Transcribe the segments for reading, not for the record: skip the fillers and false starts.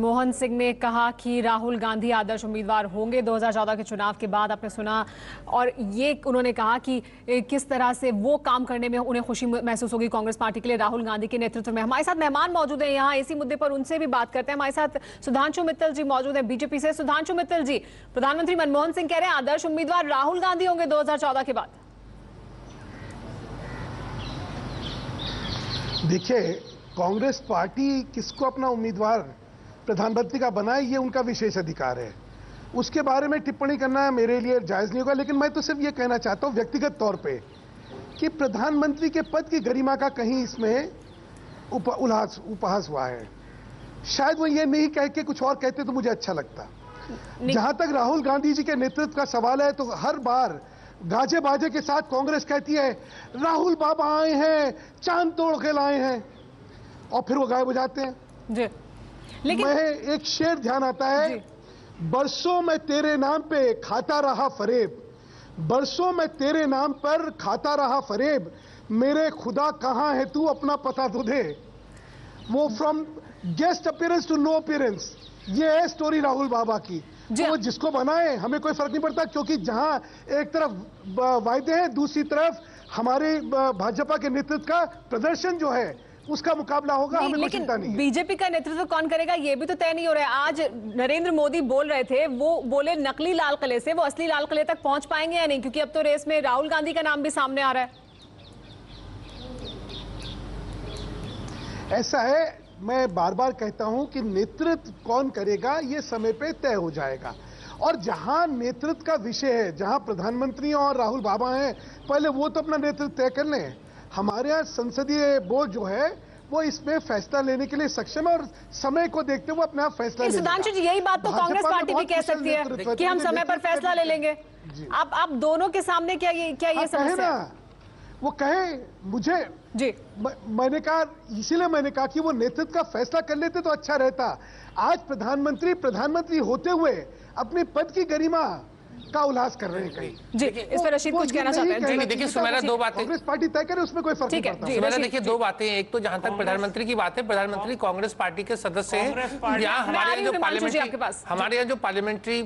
मनमोहन सिंह ने कहा कि राहुल गांधी आदर्श उम्मीदवार होंगे 2014 के चुनाव के बाद, आपने सुना। और ये उन्होंने कहा कि किस तरह से वो काम करने में उन्हें खुशी महसूस होगी कांग्रेस पार्टी के लिए राहुल गांधी के नेतृत्व में। हमारे साथ मेहमान मौजूद हैं यहाँ, इसी मुद्दे पर उनसे भी बात करते हैं। हमारे साथ सुधांशु मित्तल जी मौजूद है बीजेपी से। सुधांशु मित्तल जी, प्रधानमंत्री मनमोहन सिंह कह रहे हैं आदर्श उम्मीदवार राहुल गांधी होंगे 2014 के बाद। देखिए, कांग्रेस पार्टी किसको अपना उम्मीदवार प्रधानमंत्री का बनाए, ये उनका विशेष अधिकार है। उसके बारे में टिप्पणी करना मेरे लिए जायज नहीं होगा। लेकिन मैं तो सिर्फ ये कहना चाहता हूं व्यक्तिगत तौर पे कि प्रधानमंत्री के पद की गरिमा का कहीं इसमें उपहास हुआ है। शायद वो ये नहीं कह के कुछ और कहते तो मुझे अच्छा लगता। जहां तक राहुल गांधी जी के नेतृत्व का सवाल है, तो हर बार गाजे बाजे के साथ कांग्रेस कहती है राहुल बाबा आए हैं, चांद तोड़ के लाए हैं, और फिर वो गायब हो जाते हैं जी। लेकिन मैं एक शेर ध्यान आता है, बरसों में तेरे नाम पे खाता रहा फरेब, बरसों में तेरे नाम पर खाता रहा फरेब, मेरे खुदा कहां है तू अपना पता तो दे। वो from guest appearance to no appearance, ये है स्टोरी राहुल बाबा की। तो जिसको बनाए हमें कोई फर्क नहीं पड़ता, क्योंकि जहां एक तरफ वायदे हैं, दूसरी तरफ हमारे भाजपा के नेतृत्व का प्रदर्शन जो है उसका मुकाबला होगा। हमें कोई चिंता नहीं है। बीजेपी का नेतृत्व कौन करेगा ये भी तो तय नहीं हो रहा है। आज नरेंद्र मोदी बोल रहे थे, वो बोले नकली लाल किले से वो असली लाल किले तक पहुंच पाएंगे या नहीं, क्योंकि अब तो रेस में राहुल गांधी का नाम भी सामने आ रहा है। ऐसा है, मैं बार बार कहता हूं कि नेतृत्व कौन करेगा ये समय पे तय हो जाएगा। और जहां नेतृत्व का विषय है, जहां प्रधानमंत्री और राहुल बाबा हैं, पहले वो तो अपना नेतृत्व तय कर लें। हमारे यहाँ संसदीय बोर्ड जो है वो इसमें फैसला लेने के लिए सक्षम है, और समय को देखते हुए अपने आप फैसला लेगा। सुधांशु जी, यही बात तो कांग्रेस पार्टी भी कह सकती है कि हम समय पर फैसला ले लेंगे। आप दोनों के सामने क्या ये समस्या है? वो कहे मुझे जी, मैंने कहा, इसीलिए मैंने कहा कि वो नेतृत्व का फैसला कर लेते तो अच्छा रहता। आज प्रधानमंत्री होते हुए अपने पद की गरिमा का उल्लास कर रहे हैं कहीं। जी, इस पर रशीद कुछ कहना चाहते हैं? देखिए सुमेरा, दो बातें कांग्रेस पार्टी तय करे, उसमें कोई फर्क नहीं पड़ता। सुमेरा, देखिए दो बातें। एक तो जहां तक प्रधानमंत्री की बात है, प्रधानमंत्री कांग्रेस पार्टी के सदस्य हैं। यहाँ हमारे यहाँ जो पार्लियामेंट्री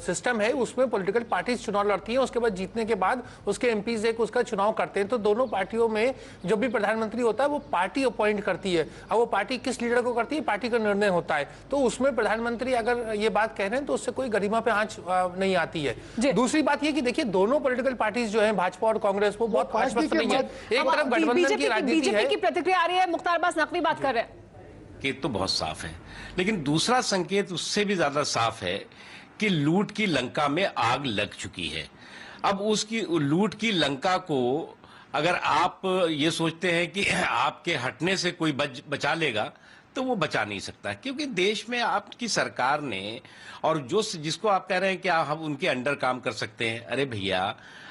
सिस्टम है उसमें पॉलिटिकल पार्टीज चुनाव लड़ती है, उसके बाद जीतने के बाद उसके एमपीज एक उसका चुनाव करते हैं। तो दोनों पार्टियों में जो भी प्रधानमंत्री होता है वो पार्टी अपॉइंट करती है। अब वो पार्टी किस लीडर को करती है, पार्टी का निर्णय होता है। तो उसमें प्रधानमंत्री अगर ये बात कह रहे हैं तो उससे कोई गरिमा पे आंच नहीं आती है। दूसरी बात ये कि देखिए दोनों पॉलिटिकल पार्टीज जो हैं, भाजपा और कांग्रेस, वो बहुत आश्वस्त नहीं है। एक तरफ गठबंधन की राजनीति है। बीजेपी की प्रतिक्रिया आ रही है, मुख्तार अब्बास नकवी बात कर रहे हैं। संकेत तो बहुत साफ है, लेकिन दूसरा संकेत उससे भी ज्यादा साफ है कि लूट की लंका में आग लग चुकी है। अब उसकी लूट की लंका को अगर आप ये सोचते हैं कि आपके हटने से कोई बचा लेगा, तो वो बचा नहीं सकता, क्योंकि देश में आपकी सरकार ने, और जिसको आप कह रहे हैं कि हम उनके अंडर काम कर सकते हैं, अरे भैया,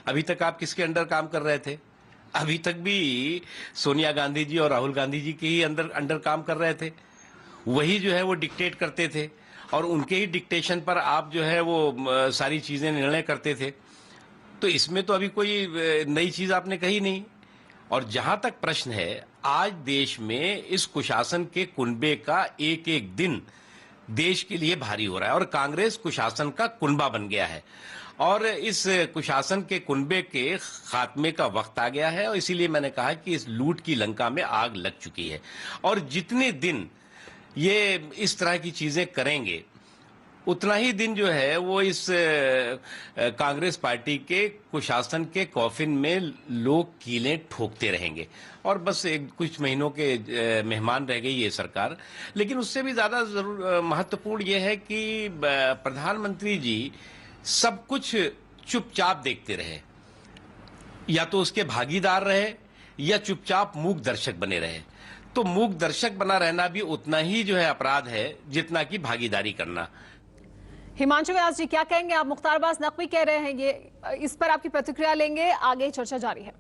अभी तक आप किसके अंडर काम कर रहे थे? अभी तक भी सोनिया गांधी जी और राहुल गांधी जी के ही अंडर काम कर रहे थे। वही जो है वो डिक्टेट करते थे, और उनके ही डिक्टेशन पर आप जो है वो सारी चीजें निर्णय करते थे। तो इसमें तो अभी कोई नई चीज आपने कही नहीं। और जहां तक प्रश्न है, आज देश में इस कुशासन के कुनबे का एक एक दिन देश के लिए भारी हो रहा है, और कांग्रेस कुशासन का कुनबा बन गया है, और इस कुशासन के कुनबे के खात्मे का वक्त आ गया है। और इसीलिए मैंने कहा कि इस लूट की लंका में आग लग चुकी है, और जितने दिन ये इस तरह की चीजें करेंगे, उतना ही दिन जो है वो इस कांग्रेस पार्टी के कुशासन के कॉफिन में लोग कीलें ठोकते रहेंगे, और बस कुछ महीनों के मेहमान रह गई ये सरकार। लेकिन उससे भी ज्यादा महत्वपूर्ण ये है कि प्रधानमंत्री जी सब कुछ चुपचाप देखते रहे, या तो उसके भागीदार रहे या चुपचाप मूक दर्शक बने रहे। तो मूक दर्शक बना रहना भी उतना ही जो है अपराध है जितना कि भागीदारी करना। हिमांशु व्यास जी क्या कहेंगे आप? मुख्तार अब्बास नकवी कह रहे हैं, ये इस पर आपकी प्रतिक्रिया लेंगे, आगे चर्चा जारी है।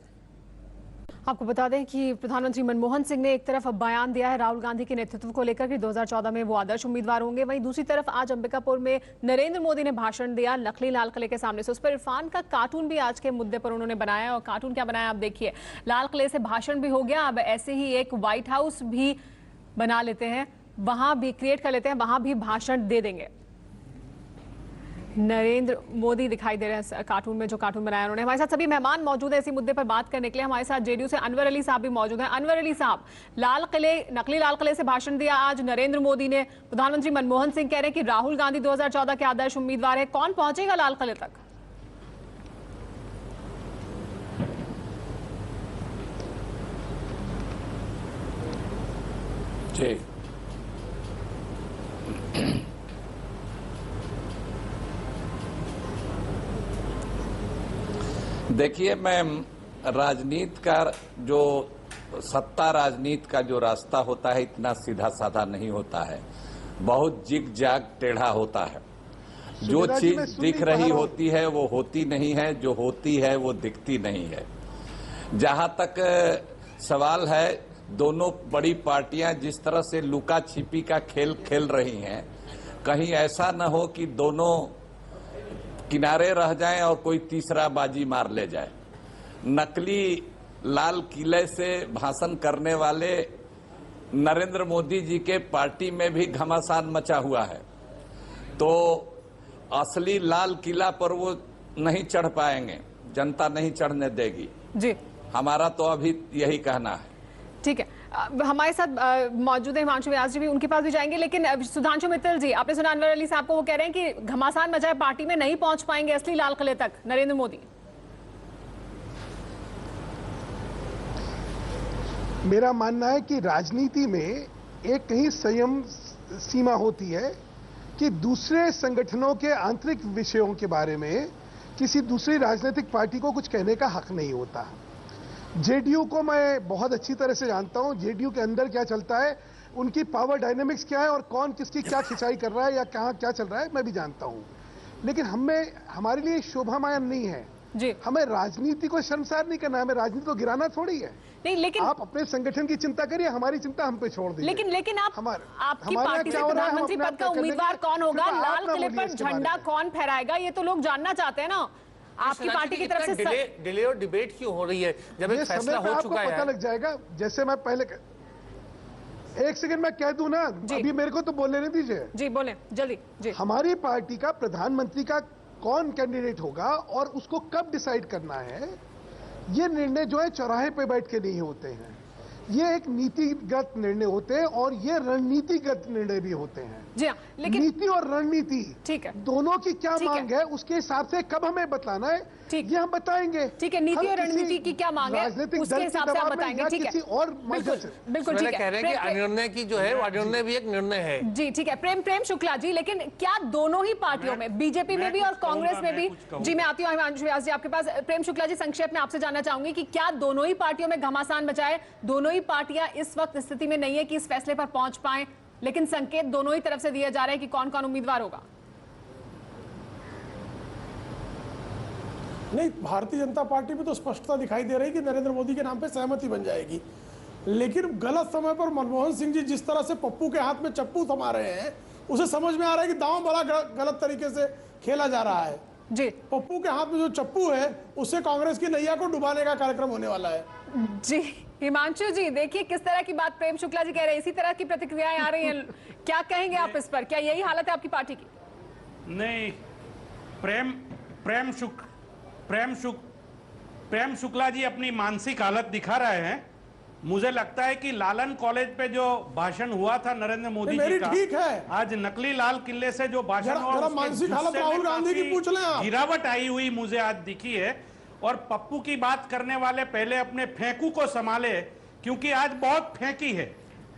आपको बता दें कि प्रधानमंत्री मनमोहन सिंह ने एक तरफ बयान दिया है राहुल गांधी के नेतृत्व को लेकर कि 2014 में वो आदर्श उम्मीदवार होंगे, वहीं दूसरी तरफ आज अंबिकापुर में नरेंद्र मोदी ने भाषण दिया नकली लाल किले के सामने से। उस पर इरफान का कार्टून भी आज के मुद्दे पर उन्होंने बनाया, और कार्टून क्या बनाया आप देखिए। लाल किले से भाषण भी हो गया, अब ऐसे ही एक व्हाइट हाउस भी बना लेते हैं वहां भी क्रिएट कर लेते हैं, वहां भी भाषण दे देंगे। नरेंद्र मोदी दिखाई दे रहे हैं कार्टून में, जो कार्टून बनाया उन्होंने। हमारे साथ सभी मेहमान मौजूद है इसी मुद्दे पर बात करने के लिए। हमारे साथ जेडीयू से अनवर अली साहब भी मौजूद हैं। अनवर अली साहब, लाल किले, नकली लाल किले से भाषण दिया आज नरेंद्र मोदी ने। प्रधानमंत्री मनमोहन सिंह कह रहे हैं कि राहुल गांधी 2014 के आदर्श उम्मीदवार है। कौन पहुंचेगा लाल किले तक? जी, देखिए, मैं राजनीति का जो सत्ता राजनीति का जो रास्ता होता है इतना सीधा साधा नहीं होता है, बहुत जिग जाग टेढ़ा होता है। जो चीज दिख रही होती है वो होती नहीं है, जो होती है वो दिखती नहीं है। जहां तक सवाल है, दोनों बड़ी पार्टियां जिस तरह से लुका छिपी का खेल खेल रही हैं, कहीं ऐसा न हो कि दोनों किनारे रह जाएं और कोई तीसरा बाजी मार ले जाए। नकली लाल किले से भाषण करने वाले नरेंद्र मोदी जी के पार्टी में भी घमासान मचा हुआ है, तो असली लाल किला पर वो नहीं चढ़ पाएंगे, जनता नहीं चढ़ने देगी जी। हमारा तो अभी यही कहना है। ठीक है, हमारे साथ मौजूद है हिमांशु व्यास जी भी, उनके पास भी जाएंगे। लेकिन सुधांशु मित्तल जी, आपने सुना अनवर अली साहब को, वो कह रहे हैं कि घमासान मचाए पार्टी में नहीं पहुंच पाएंगे असली लाल किले तक नरेंद्र मोदी। मेरा मानना है कि राजनीति में एक कहीं संयम सीमा होती है कि दूसरे संगठनों के आंतरिक विषयों के बारे में किसी दूसरी राजनीतिक पार्टी को कुछ कहने का हक नहीं होता। जेडीयू को मैं बहुत अच्छी तरह से जानता हूं, जेडीयू के अंदर क्या चलता है, उनकी पावर डायनेमिक्स क्या है और कौन किसकी क्या खिंचाई कर रहा है या कहां क्या चल रहा है, मैं भी जानता हूं। लेकिन हमारे लिए शोभामायन नहीं है जी। हमें राजनीति को शर्मसार नहीं करना, हमें राजनीति को गिराना थोड़ी है। नहीं, लेकिन आप अपने संगठन की चिंता करिए, हमारी चिंता हम पे छोड़ दीजिए। लेकिन आपकी पार्टी से प्रधानमंत्री पद का उम्मीदवार कौन होगा, लाल किले पर झंडा कौन फहराएगा, ये तो लोग जानना चाहते हैं ना। आपकी पार्टी की तरफ से डिले और डिबेट क्यों हो रही है जब एक फैसला हो चुका है? पता लग जाएगा। जैसे मैं पहले एक सेकंड मैं कह दूं ना, अभी मेरे को तो बोलने नहीं दीजिए। जी बोले जल्दी जी। हमारी पार्टी का प्रधानमंत्री का कौन कैंडिडेट होगा और उसको कब डिसाइड करना है, ये निर्णय जो है चौराहे पे बैठ के नहीं होते हैं, ये एक नीतिगत निर्णय होते हैं और ये रणनीतिगत निर्णय भी होते हैं। जी हाँ, लेकिन नीति और रणनीति ठीक है, दोनों की क्या मांग है उसके हिसाब से कब हमें बताना है ये हम बताएंगे। ठीक है, नीति और रणनीति की क्या मांग है उसके हिसाब से आप बताएंगे। ठीक है, और बिल्कुल ठीक है। कह रहे हैं कि अनिर्णय की जो है अनिर्णय भी एक निर्णय है। जी ठीक है, प्रेम शुक्ला जी, लेकिन क्या दोनों ही पार्टियों में, बीजेपी में भी और कांग्रेस में भी, जी मैं आती हूँ हिमांशु व्यास जी आपके पास। प्रेम शुक्ला जी, संक्षेप में आपसे जानना चाहूंगी कि क्या दोनों ही पार्टियों में घमासान मचाए, दोनों ही पार्टियां इस वक्त स्थिति में नहीं है कि इस फैसले पर पहुंच पाए, लेकिन संकेत दोनों ही तरफ से दिया जा रहा है कि कौन कौन उम्मीदवार होगा? नहीं, भारतीय जनता पार्टी में तो स्पष्टता दिखाई दे रही कि नरेंद्र मोदी के नाम पे सहमति बन जाएगी, लेकिन गलत समय पर मनमोहन सिंह जी जिस तरह से पप्पू के हाथ में चप्पू थमा रहे हैं, उसे समझ में आ रहा है कि दांव बड़ा गलत तरीके से खेला जा रहा है। जी, पप्पू के हाथ में जो चप्पू है उससे कांग्रेस की नैया को डुबाने का कार्यक्रम होने वाला है। जी हिमांशु जी, देखिए किस तरह की बात प्रेम शुक्ला जी कह रहे हैं, इसी तरह की प्रतिक्रियाएं आ रही हैं, क्या कहेंगे आप इस पर? क्या यही हालत है आपकी पार्टी की? नहीं, प्रेम शुक्ला जी अपनी मानसिक हालत दिखा रहे हैं। मुझे लगता है कि लालन कॉलेज पे जो भाषण हुआ था नरेंद्र मोदी जी का, ठीक है, आज नकली लाल किले से जो भाषण हुआ, मानसिक हालत राहुल गांधी की पूछ लें आप। गिरावट आई हुई मुझे आज दिखी है। और पप्पू की बात करने वाले पहले अपने फेंकू को संभाले, क्योंकि आज बहुत फेंकी है,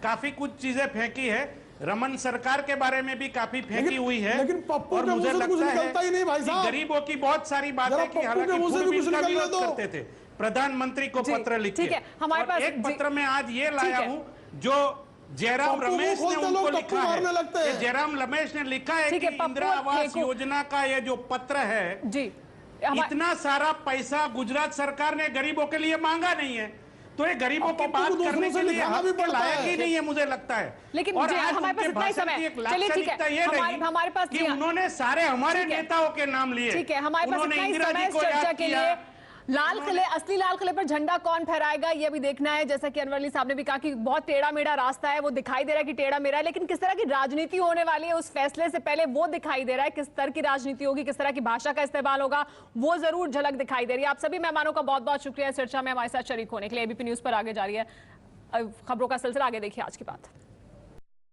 काफी कुछ चीजें फेंकी है, रमन सरकार के बारे में भी काफी फेंकी हुई है। लेकिन पप्पू और मुझे लगता है ही नहीं भाई गरीबों की बहुत सारी बातें की, हालांकि विरोध करते थे, प्रधानमंत्री को पत्र लिखे। हमारे पास एक पत्र में आज ये लाया हूँ जो जयराम रमेश ने उनको लिखा है, जयराम रमेश ने लिखा है कि इंदिरा आवास योजना का ये जो पत्र है जी, इतना सारा पैसा गुजरात सरकार ने गरीबों के लिए मांगा नहीं है, तो ये गरीबों की बात करने के लिए हम भी लायक ही नहीं है मुझे लगता है। लेकिन और आज हमारे पास इतना ही समय, एक लाक्षणिकता ये रही हमारे पास कि उन्होंने सारे हमारे नेताओं के नाम लिए, ठीक है, हमारे पास इतना ही समय चर्चा के लिए। लाल किले, असली लाल किले पर झंडा कौन फहराएगा ये भी देखना है। जैसा कि अनवर अली साहब ने भी कहा कि बहुत टेढ़ा मेढ़ा रास्ता है, वो दिखाई दे रहा है कि टेढ़ा मेढ़ा है, लेकिन किस तरह की राजनीति होने वाली है उस फैसले से पहले वो दिखाई दे रहा है। किस तरह की राजनीति होगी, किस तरह की भाषा का इस्तेमाल होगा, वो जरूर झलक दिखाई दे रही है। आप सभी मेहमानों का बहुत बहुत शुक्रिया चर्चा में हमारे साथ शरीक होने के लिए। एबीपी न्यूज पर आगे जा रही है खबरों का सिलसिला, आगे देखिए आज की बात।